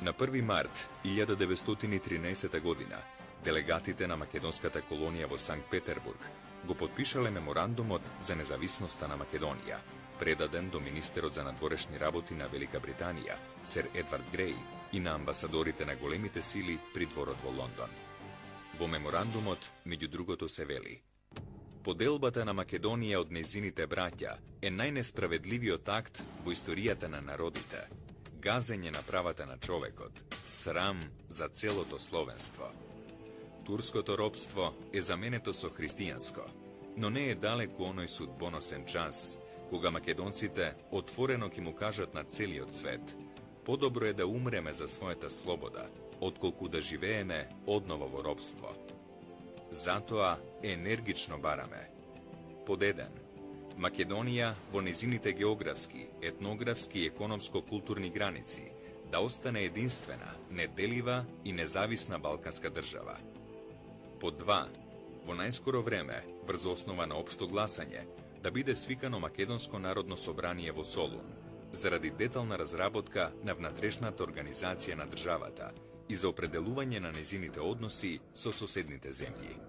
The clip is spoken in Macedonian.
На 1. март 1913 година, делегатите на македонската колонија во Санкт Петербург го подпишале меморандумот за независноста на Македонија, предаден до министерот за надворешни работи на Велика Британија, сер Едвард Греј, и на амбасадорите на големите сили при дворот во Лондон. Во меморандумот, меѓу другото, се вели: поделбата на Македонија од нејзините браќа е најнесправедливиот акт во историјата на народите, газење на правата на човекот, срам за целото словенство. Турското робство е заменето со христијанско, но не е далеку оној судбоносен час, кога македонците отворено ќе му кажат на целиот свет: подобро е да умреме за својата слобода, отколку да живееме одново во робство. Затоа енергично бараме: под 1. Македонија во незините географски, етнографски и економско-културни граници да остане единствена, неделива и независна балканска држава. Под 2. Во најскоро време, врз основа на општо гласање, да биде свикано Македонско народно собрание во Солун, заради детална разработка на внатрешната организација на државата и за определување на незините односи со соседните земји.